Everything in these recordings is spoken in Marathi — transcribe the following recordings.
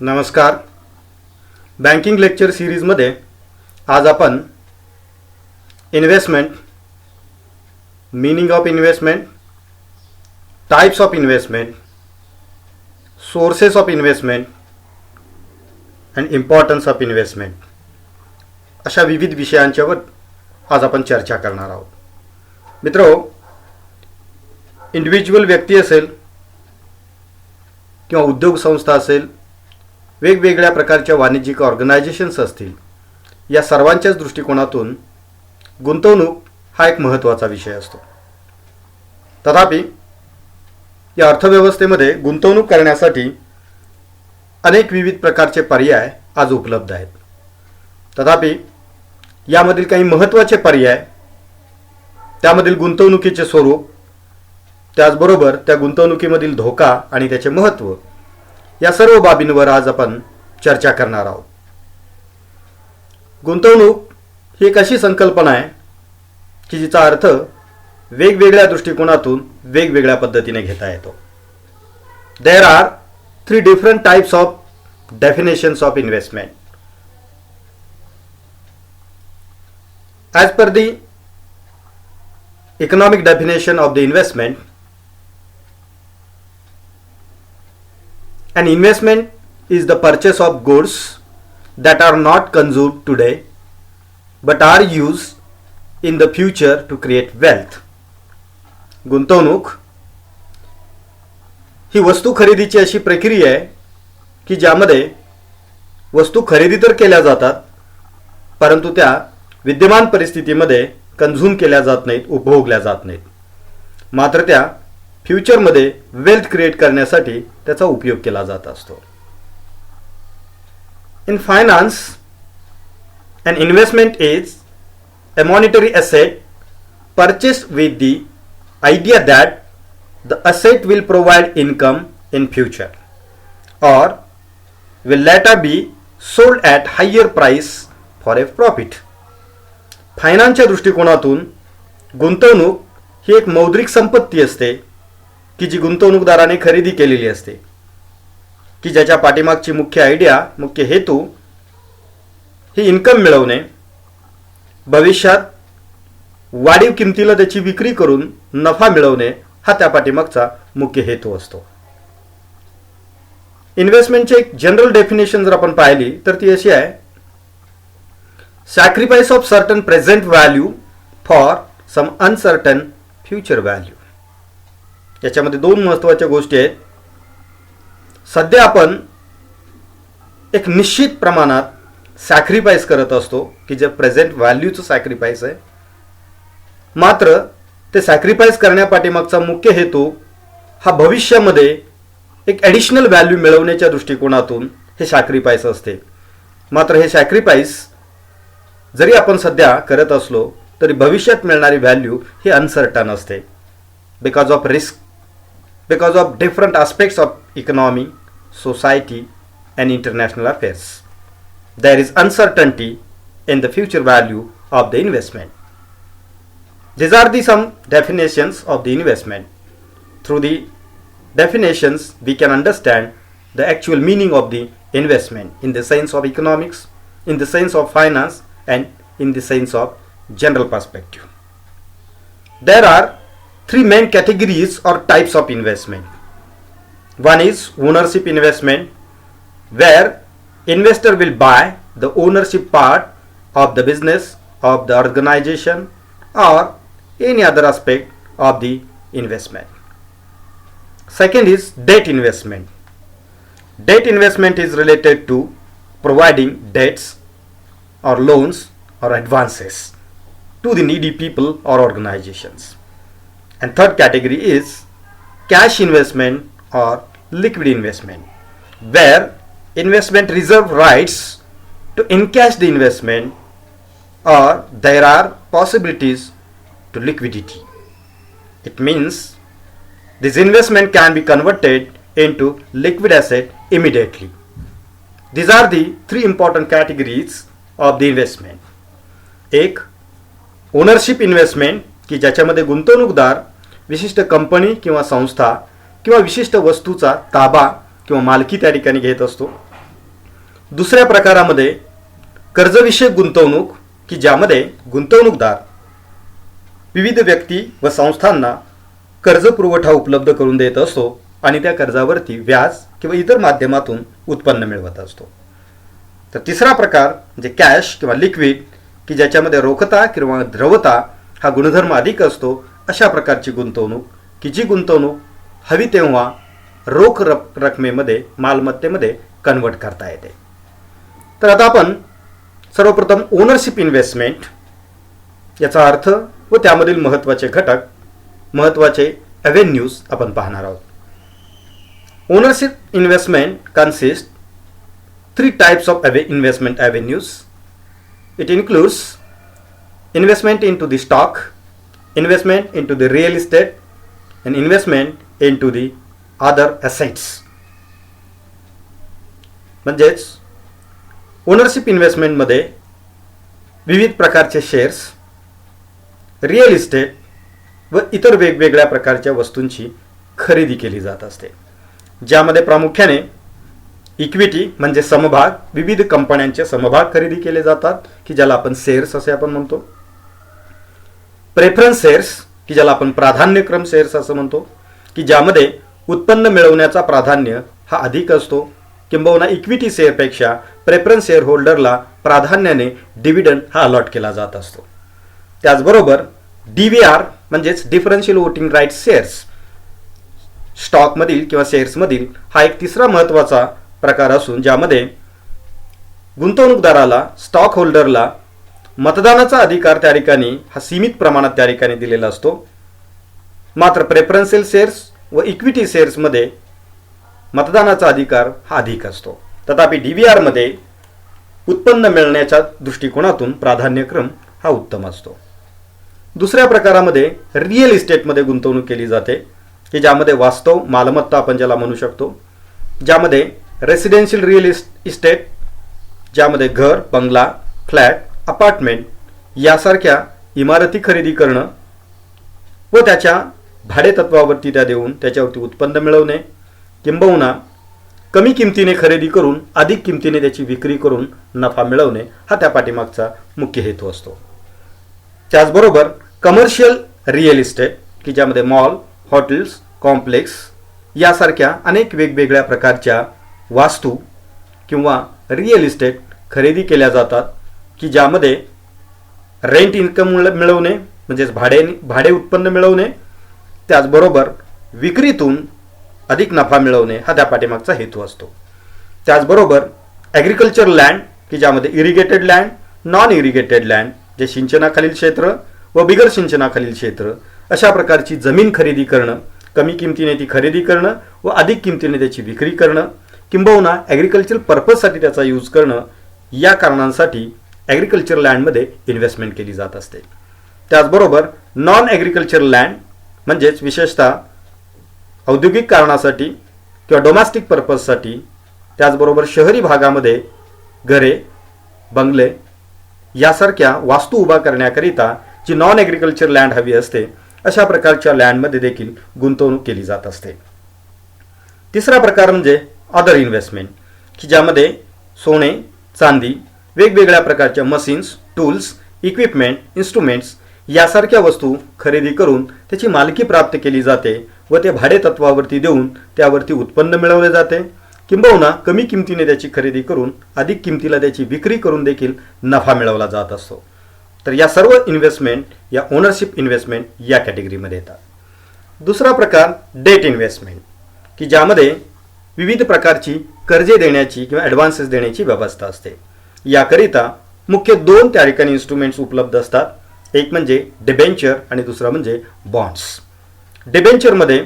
नमस्कार. बँकिंग लेक्चर सिरीजमध्ये आज आपण investment, meaning of investment, types of investment, sources of investment and importance of investment अशा विविध विषयांच्यावर आज आपण चर्चा करणार आहोत. मित्रो, इंडिव्हिज्युअल व्यक्ती असेल किंवा उद्योग संस्था असेल, वेगवेगळ्या प्रकारच्या वाणिज्यिक ऑर्गनायझेशन्स असतील, या सर्वांच्याच दृष्टिकोनातून गुंतवणूक हा एक महत्त्वाचा विषय असतो. तथापि या अर्थव्यवस्थेमध्ये गुंतवणूक करण्यासाठी अनेक विविध प्रकारचे पर्याय आज उपलब्ध आहेत. तथापि यामधील काही महत्त्वाचे पर्याय, त्यामधील गुंतवणुकीचे स्वरूप, त्याचबरोबर त्या गुंतवणुकीमधील धोका आणि त्याचे महत्त्व, या सर्व बाबींवर आज आपण चर्चा करणार आहोत. गुंतवणूक ही एक अशी संकल्पना आहे की जिचा अर्थ वेगवेगळ्या दृष्टिकोनातून वेगवेगळ्या पद्धतीने घेता येतो. There are 3 different types of definitions of investment. As per the economic definition of the investment, an investment is the purchase of goods that are not consumed today but are used in the future to create wealth. गुंतवणूक ही वस्तू खरेदीची अशी प्रक्रिया आहे की ज्यामध्ये वस्तू खरेदी तर केल्या जातात, परंतु त्या विद्यमान परिस्थितीमध्ये कंझ्युम केल्या जात नाहीत, उपभोगल्या जात नाहीत. मात्र त्या फ्युचरमध्ये वेल्थ क्रिएट करण्यासाठी त्याचा उपयोग केला जात असतो. In finance, an investment is a monetary asset purchased with the idea that the asset will provide income in future or will later be sold at higher price for a profit. फायनान्सच्या दृष्टिकोनातून गुंतवणूक ही एक मौद्रिक संपत्ती असते की जी गुंतवणूकदाराने खरेदी केलेली असते, की ज्याच्या पाठीमागची मुख्य आयडिया, मुख्य हेतू ही इन्कम मिळवणे, भविष्यात वाढीव किमतीला त्याची विक्री करून नफा मिळवणे, हा त्या पाठीमागचा मुख्य हेतू असतो. इन्व्हेस्टमेंटची एक जनरल डेफिनेशन जर आपण पाहिली तर ती अशी आहे: sacrifice of certain present value for some uncertain future value. याच्यामध्ये 2 महत्त्वाच्या गोष्टी आहेत. सध्या आपण एक निश्चित प्रमाणात सॅक्रिफाईस करत असतो की जे प्रेझेंट व्हॅल्यूचं सॅक्रिफाईस आहे, मात्र ते सॅक्रिफाईस करण्यापाठीमागचा मुख्य हेतू हा भविष्यामध्ये एक ॲडिशनल व्हॅल्यू मिळवण्याच्या दृष्टिकोनातून हे सॅक्रिफाईस असते. मात्र हे सॅक्रिफाईस जरी आपण सध्या करत असलो तरी भविष्यात मिळणारी व्हॅल्यू ही अनसर्टन असते, because of risk, because of different aspects of economy, society and international affairs. There is uncertainty in the future value of the investment. These are the some definitions of the investment. Through the definitions we can understand the actual meaning of the investment in the sense of economics, in the sense of finance, and in the sense of general perspective. There are 3 main categories or types of investment. One is ownership investment, where investor will buy the ownership part of the business, of the organization, or any other aspect of the investment. Second is debt investment. Debt investment is related to providing debts or loans or advances to the needy people or organizations. And third category is cash investment or liquid investment, where investment reserve rights to encash the investment, or there are possibilities to liquidity. It means this investment can be converted into liquid asset immediately. These are the 3 important categories of the investment. एक ओनरशिप इन्व्हेस्टमेंट की ज्याच्यामध्ये गुंतवणूकदार विशिष्ट कंपनी किंवा संस्था किंवा विशिष्ट वस्तूचा ताबा किंवा मालकी त्या ठिकाणी घेत असतो. दुसऱ्या प्रकारामध्ये कर्जविषयक गुंतवणूक की ज्यामध्ये गुंतवणूकदार विविध व्यक्ती व संस्थांना कर्ज पुरवठा उपलब्ध करून देत असतो आणि त्या कर्जावरती व्याज किंवा इतर माध्यमातून उत्पन्न मिळवत असतो. तर तिसरा प्रकार म्हणजे कॅश किंवा लिक्विड की ज्याच्यामध्ये रोखता किंवा द्रवता हा गुणधर्म अधिक असतो, अशा प्रकारची गुंतवणूक की जी गुंतवणूक हवी तेव्हा रोख रकमेमध्ये मालमत्तेमध्ये कन्वर्ट करता येते. तर आता आपण सर्वप्रथम ओनरशिप इन्व्हेस्टमेंट याचा अर्थ व त्यामधील महत्त्वाचे घटक, महत्त्वाचे ॲव्हेन्यूज आपण पाहणार आहोत. Ownership investment consist 3 types of investment avenues. It includes investment into the stock, investment into the real estate, and investment into the other assets. म्हणजेच ओनरशिप इन्व्हेस्टमेंटमध्ये विविध प्रकारचे शेअर्स, रिअल इस्टेट व इतर वेगवेगळ्या प्रकारच्या वस्तूंची खरेदी केली जात असते, ज्यामध्ये प्रामुख्याने इक्विटी म्हणजे समभाग, विविध कंपन्यांचे समभाग खरेदी केले जातात की ज्याला आपण शेअर्स असे आपण म्हणतो. प्रेफरन्स शेअर्स की ज्याला आपण प्राधान्यक्रम शेअर्स असं म्हणतो की ज्यामध्ये उत्पन्न मिळवण्याचा प्राधान्य हा अधिक असतो, किंबहुना इक्विटी शेअरपेक्षा प्रेफरन्स शेअर होल्डरला प्राधान्याने डिव्हिडंड हा अलॉट केला जात असतो. त्याचबरोबर DVR म्हणजेच डिफरन्शियल वोटिंग राईट्स शेअर्स, स्टॉकमधील किंवा शेअर्समधील हा एक तिसरा महत्त्वाचा प्रकार असून ज्यामध्ये गुंतवणूकदाराला, स्टॉक होल्डरला मतदानाचा अधिकार त्या ठिकाणी हा सीमित प्रमाणात त्या ठिकाणी दिलेला असतो. मात्र प्रेफरन्शियल शेअर्स व इक्विटी शेअर्समध्ये मतदानाचा अधिकार हा अधिक असतो. तथापि DVR मध्ये उत्पन्न मिळण्याच्या दृष्टिकोनातून प्राधान्यक्रम हा उत्तम असतो. दुसऱ्या प्रकारामध्ये रिअल इस्टेटमध्ये गुंतवणूक केली जाते की ज्यामध्ये वास्तव मालमत्ता आपण ज्याला म्हणू शकतो, ज्यामध्ये रेसिडेन्शियल रिअल इस्टेट, ज्यामध्ये घर, बंगला, फ्लॅट, अपार्टमेंट यासारख्या इमारती खरेदी करणं व त्याच्या भाडेतत्वावरती त्या देऊन त्याच्यावरती उत्पन्न मिळवणे, किंबहुना कमी किमतीने खरेदी करून अधिक किमतीने त्याची विक्री करून नफा मिळवणे हा त्या पाठीमागचा मुख्य हेतू असतो. त्याचबरोबर कमर्शियल रिअल इस्टेट की ज्यामध्ये मॉल, हॉटेल्स, कॉम्प्लेक्स यासारख्या अनेक वेगवेगळ्या प्रकारच्या वास्तू किंवा रिअल इस्टेट खरेदी केल्या जातात की ज्यामध्ये रेंट इन्कम मिळवणे म्हणजेच भाडे उत्पन्न मिळवणे, त्याचबरोबर विक्रीतून अधिक नफा मिळवणे हा त्या पाठीमागचा हेतू असतो. त्याचबरोबर ॲग्रिकल्चर लँड की ज्यामध्ये irrigated land, non irrigated land जे सिंचनाखालील क्षेत्र व बिगर सिंचनाखालील क्षेत्र अशा प्रकारची जमीन खरेदी करणं, कमी किमतीने ती खरेदी करणं व अधिक किमतीने त्याची विक्री करणं, किंबहुना ॲग्रिकल्चर पर्पजसाठी त्याचा यूज करणं, या कारणांसाठी ॲग्रिकल्चर लँडमध्ये इन्व्हेस्टमेंट केली जात असते. त्याचबरोबर नॉन ॲग्रिकल्चर लँड म्हणजेच विशेषतः औद्योगिक कारणासाठी किंवा डोमेस्टिक पर्पजसाठी, त्याचबरोबर शहरी भागामध्ये घरे, बंगले यासारख्या वास्तू उभा करण्याकरिता जी नॉन ॲग्रिकल्चर लँड हवी असते, अशा प्रकारच्या लँडमध्ये देखील गुंतवणूक केली जात असते. तिसरा प्रकार म्हणजे अदर इन्व्हेस्टमेंट की ज्यामध्ये सोने, चांदी, वेगवेगळ्या प्रकारच्या मशीन्स, टूल्स, इक्विपमेंट, इन्स्ट्रुमेंट्स यासारख्या वस्तू खरेदी करून त्याची मालकी प्राप्त केली जाते व ते भाडेतत्वावरती देऊन त्यावरती उत्पन्न मिळवले जाते, किंबहुना कमी किमतीने त्याची खरेदी करून अधिक किमतीला त्याची विक्री करून देखील नफा मिळवला जात असतो. तर या सर्व इन्व्हेस्टमेंट या ओनरशिप इन्व्हेस्टमेंट या कॅटेगरीमध्ये येतात. दुसरा प्रकार डेट इन्व्हेस्टमेंट की ज्यामध्ये विविध प्रकारची कर्जे देण्याची किंवा ॲडव्हान्सेस देण्याची व्यवस्था असते. याकरिता मुख्य 2 त्या ठिकाणी इन्स्ट्रुमेंट्स उपलब्ध असतात. एक म्हणजे डिबेंचर आणि दुसरा म्हणजे बॉन्ड्स. डिबेंचरमध्ये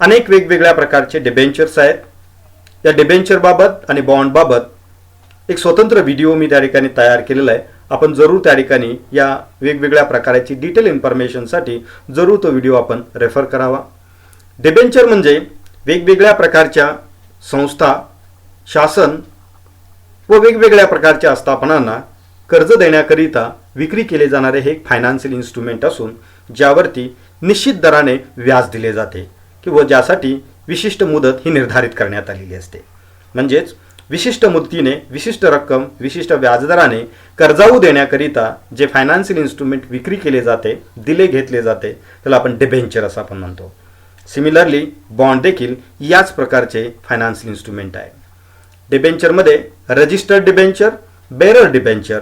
अनेक वेगवेगळ्या प्रकारचे डिबेंचर्स आहेत. या डिबेंचरबाबत आणि बॉन्डबाबत एक स्वतंत्र व्हिडिओ मी त्या ठिकाणी तयार केलेला आहे. आपण जरूर त्या ठिकाणी या वेगवेगळ्या प्रकारची डिटेल इन्फॉर्मेशनसाठी जरूर तो व्हिडिओ आपण रेफर करावा. डिबेंचर म्हणजे वेगवेगळ्या प्रकारच्या संस्था, शासन व वेगवेगळ्या प्रकारच्या आस्थापनांना कर्ज देण्याकरिता विक्री केले जाणारे हे एक फायनान्शियल इन्स्ट्रुमेंट असून ज्यावरती निश्चित दराने व्याज दिले जाते किंवा ज्यासाठी विशिष्ट मुदत ही निर्धारित करण्यात आलेली असते. म्हणजेच विशिष्ट मुदतीने विशिष्ट रक्कम विशिष्ट व्याजदराने कर्जाऊ देण्याकरिता जे फायनान्शियल इन्स्ट्रुमेंट विक्री केले जाते, दिले घेतले जाते, त्याला आपण डिबेंचर असं आपण म्हणतो. सिमिलरली बॉन्ड देखील याच प्रकारचे फायनान्शियल इन्स्ट्रुमेंट आहे. डिबेंचरमध्ये registered debenture, bearer debenture,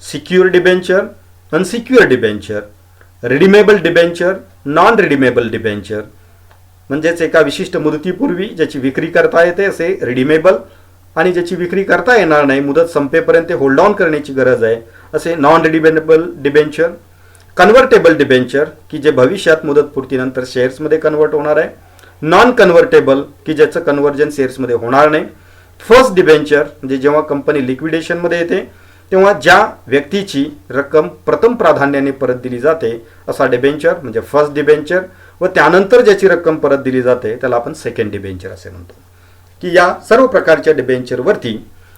secure debenture, unsecure debenture, redeemable debenture, non redeemable debenture, म्हणजेच एका विशिष्ट मुदतीपूर्वी ज्याची विक्री करता येते असे रिडीमेबल, आणि ज्याची विक्री करता येणार नाही, मुदत संपेपर्यंत होल्ड ऑन करण्याची गरज आहे, असे non redeemable debenture. Convertible debenture की जे भविष्यात मुदतपूर्तीनंतर शेअर्समध्ये कन्व्हर्ट होणार आहे. नॉन कन्व्हर्टेबल की ज्याचं कन्व्हर्जन शेअर्समध्ये होणार नाही. फर्स्ट डिबेंचर म्हणजे जेव्हा कंपनी लिक्विडेशनमध्ये येते तेव्हा ज्या व्यक्तीची रक्कम प्रथम प्राधान्याने परत दिली जाते असा डिबेंचर म्हणजे फर्स्ट डिबेंचर, व त्यानंतर ज्याची रक्कम परत दिली जाते त्याला आपण सेकंड डिबेंचर असे म्हणतो. की या सर्व प्रकारच्या डिबेंचरवरती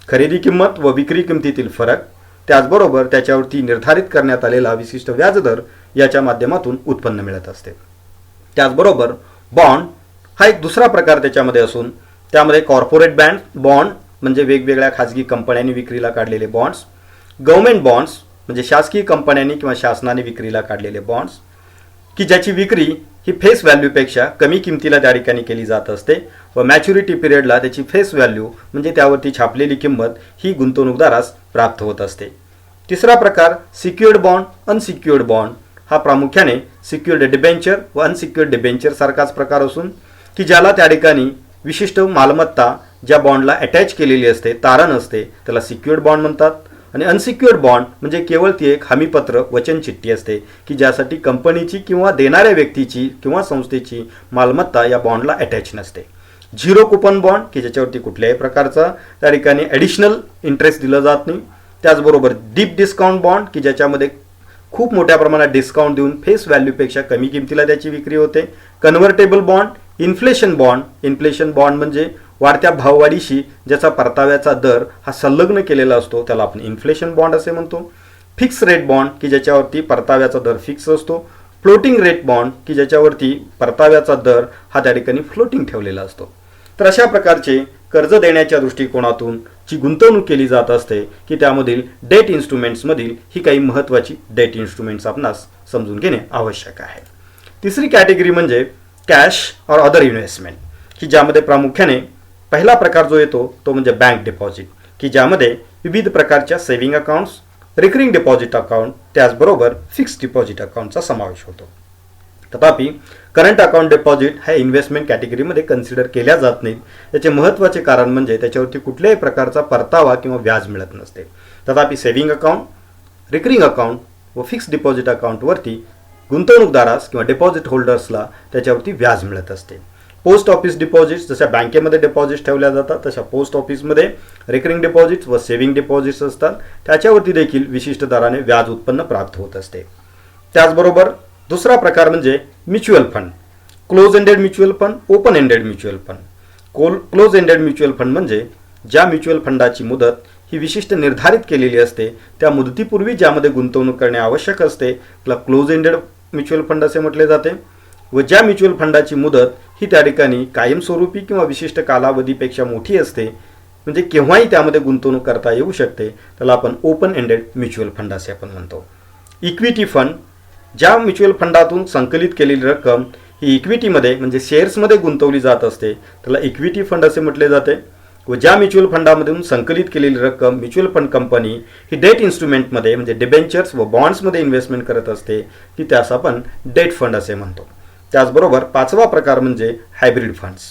खरेदी किंमत व विक्री किंमतीतील फरक, त्याचबरोबर त्याच्यावरती निर्धारित करण्यात आलेला विशिष्ट व्याजदर याच्या माध्यमातून उत्पन्न मिळत असते. त्याचबरोबर बॉन्ड हा एक दुसरा प्रकार त्याच्यामध्ये असून त्यामध्ये कॉर्पोरेट बॉन्ड म्हणजे वेगवेगळ्या खाजगी कंपन्यांनी विक्रीला काढलेले बॉन्ड्स, गव्हर्नमेंट बॉन्ड्स म्हणजे शासकीय कंपन्यांनी किंवा शासनाने विक्रीला काढलेले बॉन्ड्स की ज्याची विक्री ही फेस व्हॅल्यूपेक्षा कमी किमतीला त्या ठिकाणी केली जात असते व मॅच्युरिटी पिरियडला त्याची फेस व्हॅल्यू म्हणजे त्यावरती छापलेली किंमत ही गुंतवणूकदारास प्राप्त होत असते. तिसरा प्रकार सिक्युअर्ड बॉन्ड, अनसिक्युअर्ड बॉन्ड हा प्रामुख्याने सिक्युअर्ड डिबेंचर व अनसिक्युअर्ड डिबेंचर सारखाच प्रकार असून की ज्याला त्या ठिकाणी विशिष्ट मालमत्ता ज्या बॉन्डला अटॅच केलेली असते, तारण असते, त्याला सिक्युअर्ड बॉन्ड म्हणतात. आणि अनसिक्युअर्ड बॉन्ड म्हणजे केवळ ती एक हमीपत्र वचन चिठ्ठी असते की ज्यासाठी कंपनीची किंवा देणाऱ्या व्यक्तीची किंवा संस्थेची मालमत्ता या बॉन्डला अटॅच नसते. झिरो कुपन बॉन्ड की ज्याच्यावरती कुठल्याही प्रकारचा त्या ठिकाणी ॲडिशनल इंटरेस्ट दिला जात नाही. त्याचबरोबर डीप डिस्काउंट बॉन्ड की ज्याच्यामध्ये खूप मोठ्या प्रमाणात डिस्काउंट देऊन फेस व्हॅल्यूपेक्षा कमी किमतीला त्याची विक्री होते. कन्व्हर्टेबल बॉन्ड, इन्फ्लेशन बॉन्ड म्हणजे वाढत्या भाववाढीशी ज्याचा परताव्याचा दर हा संलग्न केलेला असतो त्याला आपण इन्फ्लेशन बॉन्ड असे म्हणतो. फिक्स रेट बॉन्ड की ज्याच्यावरती परताव्याचा दर फिक्स असतो. फ्लोटिंग रेट बॉन्ड की ज्याच्यावरती परताव्याचा दर हा त्या ठिकाणी फ्लोटिंग ठेवलेला असतो. तर अशा प्रकारचे कर्ज देण्याच्या दृष्टिकोनातून जी गुंतवणूक केली जात असते की त्यामधील डेट इन्स्ट्रुमेंट्समधील ही काही महत्त्वाची डेट इन्स्ट्रुमेंट्स आपणास समजून घेणे आवश्यक आहे. तिसरी कॅटेगरी म्हणजे कॅश और अदर इन्व्हेस्टमेंट की ज्यामध्ये प्रामुख्याने पहिला प्रकार जो येतो तो म्हणजे बँक डिपॉझिट की ज्यामध्ये विविध प्रकारच्या saving accounts, recurring deposit account, त्याचबरोबर फिक्स्ड डिपॉझिट अकाउंटचा समावेश होतो. तथापि करंट अकाउंट डिपॉझिट ह्या इन्व्हेस्टमेंट कॅटेगरीमध्ये कन्सिडर केल्या जात नाहीत. याचे महत्त्वाचे कारण म्हणजे त्याच्यावरती कुठल्याही प्रकारचा परतावा किंवा व्याज मिळत नसते. तथापि सेव्हिंग अकाउंट, रिकरिंग अकाउंट व फिक्स्ड डिपॉझिट अकाउंटवरती गुंतवणूकदारास किंवा डिपॉझिट होल्डर्सला त्याच्यावरती व्याज मिळत असते. पोस्ट ऑफिस डिपॉझिट्स जशा बँकेमध्ये डिपॉझिट्स ठेवल्या जातात तशा पोस्ट ऑफिसमध्ये रिकरिंग डिपॉझिट्स व सेव्हिंग डिपॉझिट्स असतात, त्याच्यावरती देखील विशिष्ट दराने व्याज उत्पन्न प्राप्त होत असते. त्याचबरोबर दुसरा प्रकार म्हणजे mutual fund, close ended mutual fund, open ended mutual fund. Close ended mutual fund म्हणजे ज्या म्युच्युअल फंडाची मुदत ही विशिष्ट निर्धारित केलेली असते त्या मुदतीपूर्वी ज्यामध्ये गुंतवणूक करणे आवश्यक असते त्याला क्लोज एंडेड म्युच्युअल फंड असे म्हटले जाते. व ज्या म्युच्युअल फंडाची मुदत ही त्या ठिकाणी कायमस्वरूपी किंवा विशिष्ट कालावधीपेक्षा मोठी असते म्हणजे केव्हाही त्यामध्ये गुंतवणूक करता येऊ शकते त्याला आपण ओपन एंडेड म्युच्युअल फंड असे आपण म्हणतो. इक्विटी फंड, ज्या म्युच्युअल फंडातून संकलित केलेली रक्कम ही इक्विटीमध्ये म्हणजे शेअर्समध्ये गुंतवली जात असते त्याला इक्विटी फंड असे म्हटले जाते. व ज्या म्युच्युअल फंडामधून संकलित केलेली रक्कम म्युच्युअल फंड कंपनी ही डेट इन्स्ट्रुमेंटमध्ये म्हणजे डिबेंचर्स व बॉन्ड्समध्ये इन्व्हेस्टमेंट करत असते की त्यास आपण डेट फंड असे म्हणतो. त्याचबरोबर पाचवा प्रकार म्हणजे हायब्रिड फंड्स.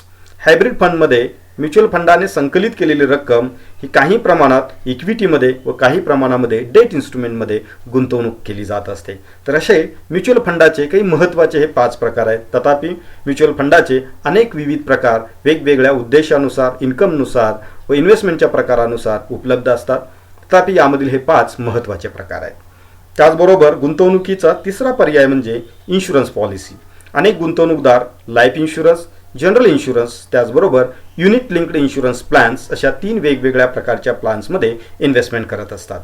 हायब्रिड फंडमध्ये म्युच्युअल फंडाने संकलित केलेली रक्कम ही काही प्रमाणात इक्विटीमध्ये व काही प्रमाणामध्ये डेट इन्स्ट्रुमेंटमध्ये गुंतवणूक केली जात असते. तर असे म्युच्युअल फंडाचे काही महत्त्वाचे हे 5 प्रकार आहेत. तथापि म्युच्युअल फंडाचे अनेक विविध प्रकार वेगवेगळ्या उद्देशानुसार, इन्कमनुसार व इन्व्हेस्टमेंटच्या प्रकारानुसार उपलब्ध असतात. तथापि यामधील हे 5 महत्त्वाचे प्रकार आहेत. त्याचबरोबर गुंतवणुकीचा तिसरा पर्याय म्हणजे इन्शुरन्स पॉलिसी. अनेक गुंतवणूकदार लाईफ इन्शुरन्स, जनरल इन्शुरन्स, त्याचबरोबर युनिट लिंक्ड इन्शुरन्स प्लॅन्स अशा 3 वेगवेगळ्या प्रकारच्या प्लॅन्समध्ये इन्व्हेस्टमेंट करत असतात.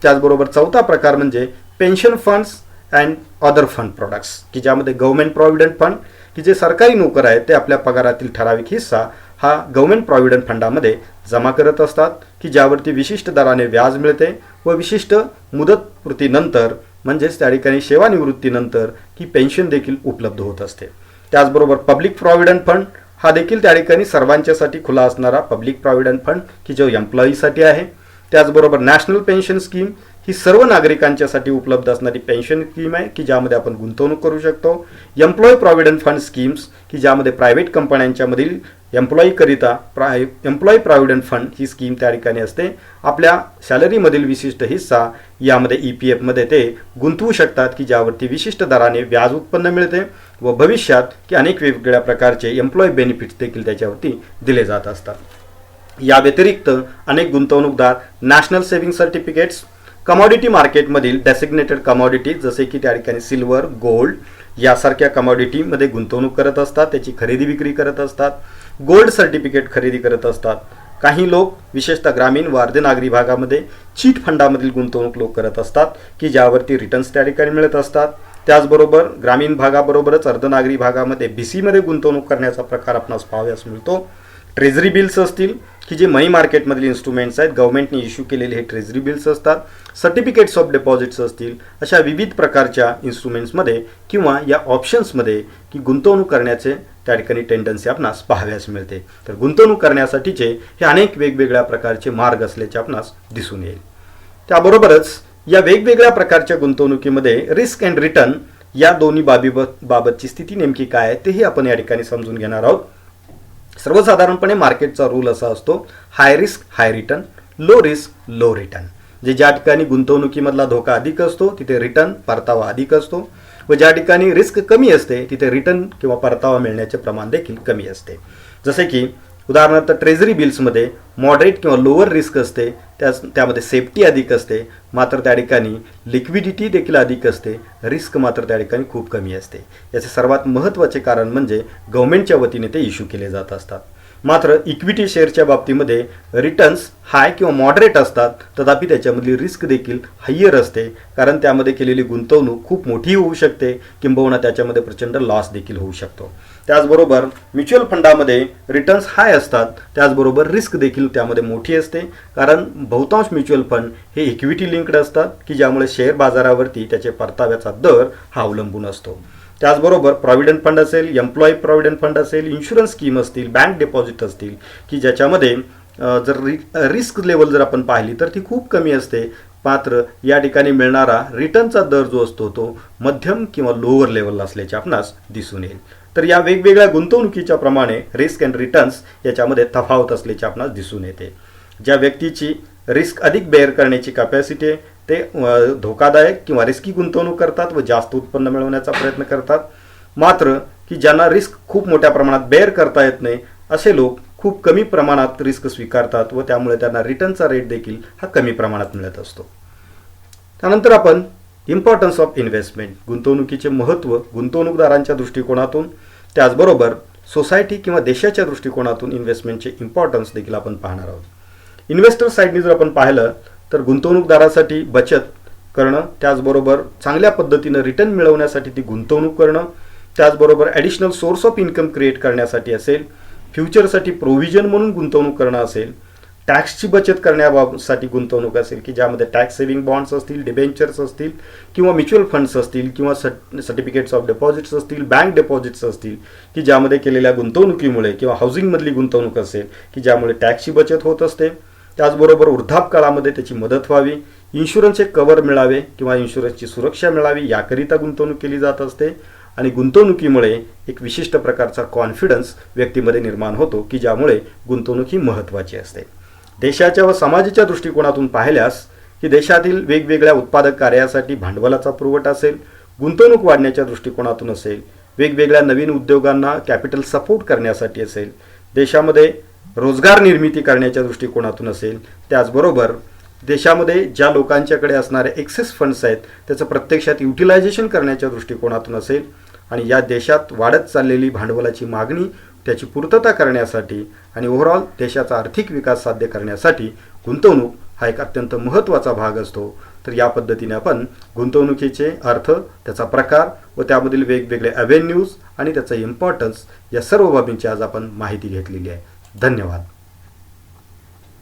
त्याचबरोबर चौथा प्रकार म्हणजे pension funds and other fund products की ज्यामध्ये गव्हर्नमेंट प्रॉव्हिडंट फंड की जे सरकारी नोकर आहेत ते आपल्या पगारातील ठराविक हिस्सा हा गव्हर्नमेंट प्रॉव्हिडंट फंडामध्ये जमा करत असतात की ज्यावरती विशिष्ट दराने व्याज मिळते व विशिष्ट मुदतपूर्तीनंतर म्हणजेच त्या ठिकाणी सेवानिवृत्तीनंतर की पेन्शन देखील उपलब्ध होत असते. त्याचबरोबर पब्लिक प्रॉव्हिडंट फंड हा देखील त्या ठिकाणी सर्वांच्यासाठी खुला असणारा पब्लिक प्रॉव्हिडंट फंड की जो एम्प्लॉईसाठी आहे. त्याचबरोबर नॅशनल पेन्शन स्कीम ही सर्व नागरिकांच्यासाठी उपलब्ध असणारी पेन्शन स्कीम आहे की ज्यामध्ये आपण गुंतवणूक करू शकतो. एम्प्लॉई प्रॉव्हिडंट फंड स्कीम्स की ज्यामध्ये प्रायव्हेट कंपन्यांच्यामधील एम्प्लॉईकरिता एम्प्लॉई प्रॉव्हिडंट फंड ही स्कीम त्या ठिकाणी असते. आपल्या सॅलरीमधील विशिष्ट हिस्सा यामध्ये EPFमध्ये ते गुंतवू शकतात की ज्यावरती विशिष्ट दराने व्याज उत्पन्न मिळते व भविष्यात की अनेक वेगवेगळ्या प्रकारचे एम्प्लॉई बेनिफिट्स देखील त्याच्यावरती दिले जात असतात. या व्यतिरिक्त अनेक गुंतवणूकदार नॅशनल सेव्हिंग सर्टिफिकेट्स, कमॉडिटी मार्केटमधील डेसिग्नेटेड कमॉडिटीज जसे की त्या ठिकाणी सिल्वर, गोल्ड यासारख्या कमॉडिटीमध्ये गुंतवणूक करत असतात, त्याची खरेदी विक्री करत असतात, गोल्ड सर्टिफिकेट खरेदी करत असतात. काही लोक विशेषतः ग्रामीण व अर्धनागरी भागामध्ये चीट फंडामधील गुंतवणूक लोक करत असतात की ज्यावरती रिटर्न्स त्या ठिकाणी मिळत असतात. त्याचबरोबर ग्रामीण भागाबरोबरच अर्धनागरी भागामध्ये BCमध्ये गुंतवणूक करण्याचा प्रकार आपणास पाहावयास मिळतो. ट्रेझरी बिल्स असतील की जे मनी मार्केटमधील इन्स्ट्रुमेंट्स आहेत, गव्हर्नमेंटने इश्यू केलेले हे ट्रेझरी बिल्स असतात, सर्टिफिकेट्स ऑफ डिपॉझिट्स असतील, अशा विविध प्रकारच्या इन्स्ट्रुमेंट्समध्ये किंवा या ऑप्शन्समध्ये की गुंतवणूक करण्याचे त्या ठिकाणी टेंडन्सी आपणास पाहाव्यास मिळते. तर गुंतवणूक करण्यासाठीचे हे अनेक वेगवेगळ्या प्रकारचे मार्ग असल्याचे आपणास दिसून येईल. त्याबरोबरच या वेगवेगळ्या प्रकारच्या गुंतवणुकीमध्ये रिस्क अँड रिटर्न या दोन्ही बाबतची स्थिती नेमकी काय आहे तेही आपण या ठिकाणी समजून घेणार आहोत. सर्वसाधारणपणे मार्केटचा रूल असा असतो, high risk high return, low risk low return. ज्या ठिकाणी गुंतवणुकीमधला धोका अधिक असतो तिथे रिटर्न परतावा अधिक असतो व ज्या ठिकाणी रिस्क कमी असते तिथे रिटर्न किंवा परतावा मिळण्याचे प्रमाण देखील कमी असते. जसे की उदाहरणार्थ ट्रेझरी बिल्समध्ये मॉडरेट किंवा लोअर रिस्क असते, त्यामध्ये सेफ्टी अधिक असते, मात्र त्या ठिकाणी लिक्विडिटी देखील अधिक असते, रिस्क मात्र त्या ठिकाणी खूप कमी असते. याचे सर्वात महत्त्वाचे कारण म्हणजे गव्हर्नमेंटच्या वतीने ते इश्यू केले जात असतात. मात्र इक्विटी शेअरच्या बाबतीमध्ये रिटर्न्स हाय किंवा मॉडरेट असतात, तथापि त्याच्यामधली रिस्क देखील हायर असते, कारण त्यामध्ये केलेली गुंतवणूक खूप मोठी होऊ शकते, किंबहुना त्याच्यामध्ये प्रचंड लॉस देखील होऊ शकतो. त्याचबरोबर म्युच्युअल फंडामध्ये रिटर्न्स हाय असतात, त्याचबरोबर रिस्क देखील त्यामध्ये मोठी असते, कारण बहुतांश म्युच्युअल फंड हे इक्विटी लिंक्ड असतात की ज्यामुळे शेअर बाजारावरती त्याचे परताव्याचा दर हा अवलंबून असतो. त्याचबरोबर प्रॉव्हिडंट फंड असेल, एम्प्लॉई प्रॉव्हिडंट फंड असेल, इन्शुरन्स स्कीम असतील, बँक डिपॉझिट असतील की ज्याच्यामध्ये जर रिस्क लेवल जर आपण पाहिली तर ती खूप कमी असते, मात्र या ठिकाणी मिळणारा रिटर्नचा दर जो असतो तो मध्यम किंवा लोअर लेवलला असल्याचे आपणास दिसून येईल. तर या वेगवेगळ्या गुंतवणुकीच्या प्रमाणे रिस्क अँड रिटर्न्स याच्यामध्ये तफावत असल्याचे आपणास दिसून येते. ज्या व्यक्तीची रिस्क अधिक बेअर करण्याची कॅपॅसिटी आहे ते धोकादायक किंवा रिस्की गुंतवणूक करतात व जास्त उत्पन्न मिळवण्याचा प्रयत्न करतात. मात्र की ज्यांना रिस्क खूप मोठ्या प्रमाणात बेअर करता येत नाही असे लोक खूप कमी प्रमाणात रिस्क स्वीकारतात व त्यामुळे त्यांना रिटर्नचा रेट देखील हा कमी प्रमाणात मिळत असतो. त्यानंतर आपण इम्पॉर्टन्स ऑफ इन्व्हेस्टमेंट, गुंतवणुकीचे महत्त्व गुंतवणूकदारांच्या दृष्टिकोनातून, त्याचबरोबर सोसायटी किंवा देशाच्या दृष्टिकोनातून इन्व्हेस्टमेंटचे इम्पॉर्टन्स देखील आपण पाहणार आहोत. इन्व्हेस्टर साईडने जर आपण पाहिलं तर गुंतवणूकदारासाठी बचत करणं, त्याचबरोबर चांगल्या पद्धतीनं रिटर्न मिळवण्यासाठी ती गुंतवणूक करणं, त्याचबरोबर additional source of income create करण्यासाठी असेल, फ्युचरसाठी प्रोव्हिजन म्हणून गुंतवणूक करणं असेल, टॅक्सची बचत करण्यासाठी गुंतवणूक असेल की ज्यामध्ये टॅक्स सेव्हिंग बॉन्ड्स असतील, डिबेंचर्स असतील किंवा म्युच्युअल फंड्स असतील किंवा सर्टिफिकेट्स ऑफ डिपॉझिट्स असतील, बँक डिपॉझिट्स असतील की ज्यामध्ये केलेल्या गुंतवणुकीमुळे किंवा हाऊसिंगमधली गुंतवणूक असेल की ज्यामुळे टॅक्सची बचत होत असते. त्याचबरोबर वृद्धापकाळामध्ये त्याची मदत व्हावी, इन्शुरन्सचे कव्हर मिळावे किंवा इन्शुरन्सची सुरक्षा मिळावी याकरिता गुंतवणूक केली जात असते. आणि गुंतवणुकीमुळे एक विशिष्ट प्रकारचा कॉन्फिडन्स व्यक्तीमध्ये निर्माण होतो की ज्यामुळे गुंतवणूक ही महत्त्वाची असते. देशाच्या व समाजाच्या दृष्टिकोनातून पाहिल्यास की देशातील वेगवेगळ्या उत्पादक कार्यासाठी भांडवलाचा पुरवठा असेल, गुंतवणूक वाढण्याच्या दृष्टिकोनातून असेल, वेगवेगळ्या नवीन उद्योगांना कॅपिटल सपोर्ट करण्यासाठी असेल, देशामध्ये रोजगार निर्मिती करण्याच्या दृष्टिकोनातून असेल, त्याचबरोबर देशामध्ये ज्या लोकांच्याकडे असणारे एक्सेस फंड्स आहेत त्याचं प्रत्यक्षात युटिलायझेशन करण्याच्या दृष्टिकोनातून असेल आणि या देशात वाढत चाललेली भांडवलाची मागणी त्याची पूर्तता करण्यासाठी आणि ओव्हरऑल देशाचा आर्थिक विकास साध्य करण्यासाठी गुंतवणूक हा एक अत्यंत महत्त्वाचा भाग असतो. तर या पद्धतीने आपण गुंतवणुकीचे अर्थ, त्याचा प्रकार व त्यामधील वेगवेगळे अव्हेन्यूज आणि त्याचा इम्पॉर्टन्स या सर्व बाबींची आज आपण माहिती घेतलेली आहे. धन्यवाद.